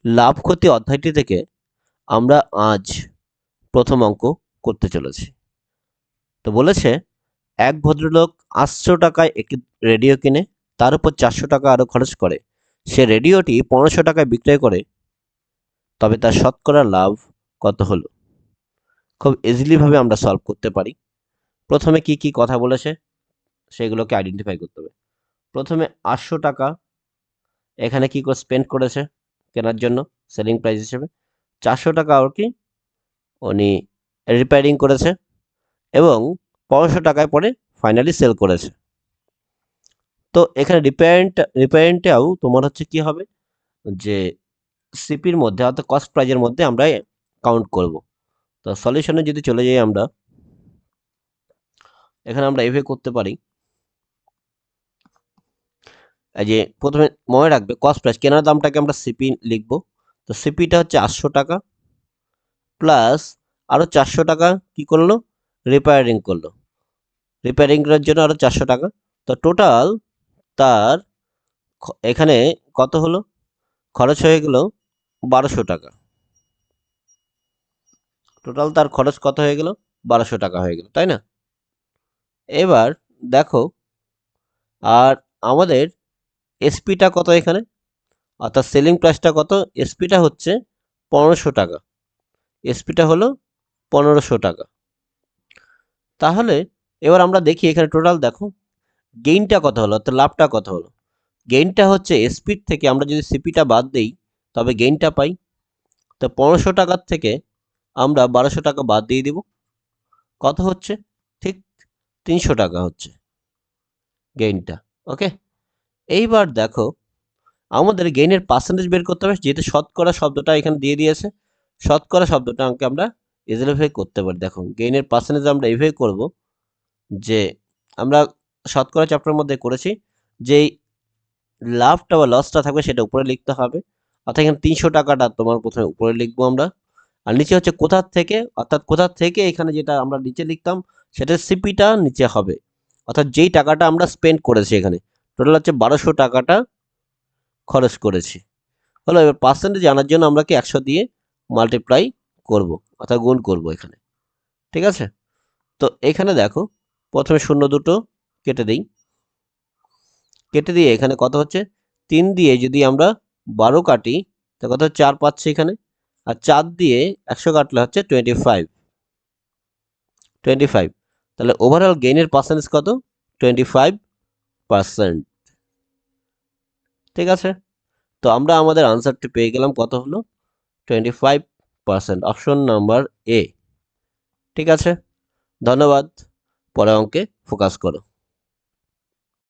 লাভ ক্ষতি অধ্যায়টি থেকে আমরা আজ প্রথম অঙ্ক করতে চলেছি। তো বলেছে এক ভদ্রলোক ৮০০ টাকায় একটি রেডিও কিনে তার উপর ৪০০ টাকা আরও খরচ করে। সে রেডিওটি ১৫০০ টাকায় বিক্রয় করে, তবে তার শতকরা লাভ কত হলো? খুব ইজিলি ভাবে আমরা সলভ করতে পারি। প্রথমে কি কি কথা বলেছে সেগুলোকে আইডেন্টিফাই করতে হবে। প্রথমে ৮০০ টাকা এখানে কি করে স্পেন্ড করেছে কেনার জন্য সেলিং প্রাইস হিসেবে। ৪০০ টাকা আর কি উনি রিপেয়ারিং করেছে এবং ১৫০০ টাকায় পরে ফাইনালি সেল করেছে। তো এখানে রিপেয়ারিংটাও তোমার হচ্ছে কি হবে যে সিপির মধ্যে অর্থাৎ কস্ট প্রাইজের মধ্যে আমরা কাউন্ট করব। তো সলিউশনে যদি চলে যাই আমরা, এখানে আমরা এভাবে করতে পারি। এই যে প্রথমে মনে রাখবে কস্ট প্রাইস কেনার দামটাকে আমরা সিপি লিখব। তো সিপিটা হচ্ছে ৮০০ টাকা প্লাস আরও ৪০০ টাকা কি করলো রিপেয়ারিং করলো। রিপেয়ারিং করার জন্য আরও ৪০০ টাকা। তো টোটাল তার এখানে কত হলো? খরচ হয়ে গেল ১২০০ টাকা। টোটাল তার খরচ কত হয়ে গেল? ১২০০ টাকা হয়ে গেল, তাই না? এবার দেখো আর আমাদের এসপিটা কত এখানে, অর্থাৎ সেলিং প্রাইসটা কত? এসপিটা হচ্ছে ১৫০০ টাকা। এসপিটা হলো ১৫০০ টাকা। তাহলে এবার আমরা দেখি এখানে টোটাল দেখো গেইনটা কত হলো, অর্থাৎ লাভটা কত হলো। গেইনটা হচ্ছে এসপির থেকে আমরা যদি সিপিটা বাদ দিই তবে গেইনটা পাই। তো ১৫০০ টাকার থেকে আমরা ১২০০ টাকা বাদ দিয়ে দিব, কত হচ্ছে? ঠিক ৩০০ টাকা হচ্ছে গেইনটা। ওকে, এইবার দেখো আমাদের গেইনের পার্সেন্টেজ বের করতে হবে, যেহেতু শতকরা শব্দটা এখানে দিয়ে দিয়েছে। শতকরা শব্দটা আমরা ইজিলি করতে পারি। দেখো গেইনের পার্সেন্টেজ আমরা এইভাবে করব যে আমরা শতকরা চ্যাপ্টারের মধ্যে করেছি যে লাভটা বা লসটা থাকবে সেটা উপরে লিখতে হবে। অর্থাৎ এখানে ৩০০ টাকাটা তোমার প্রথমে উপরে লিখবো আমরা, আর নিচে হচ্ছে কোথার থেকে, অর্থাৎ কোথার থেকে এখানে যেটা আমরা নিচে লিখতাম সেটা সিপিটা নিচে হবে। অর্থাৎ যেই টাকাটা আমরা স্পেন্ড করেছি এখানে টোটাল হচ্ছে ১২০০ টাকাটা খরচ করেছি। হলো, এবার পার্সেন্টেজ জানার জন্য আমরা কি ১০০ দিয়ে মাল্টিপ্লাই করব, অর্থাৎ গুণ করব এখানে। ঠিক আছে? তো এখানে দেখো প্রথমে শূন্য দুটো কেটে দিই। কেটে দিয়ে এখানে কত হচ্ছে? ৩ দিয়ে যদি আমরা ১২ কাটি তো কত ৪ পাচ্ছি এখানে। আর ৪ দিয়ে ১০০ কাটলে হচ্ছে 25। তাহলে ওভারঅল গেইনের পার্সেন্টেজ কত? 25%। ঠিক আছে? তো আমরা আমাদের আনসারটি পেয়ে গেলাম, কত হলো? 25%, অপশন নাম্বার এ। ঠিক আছে, ধন্যবাদ। পরের অঙ্কে ফোকাস করো।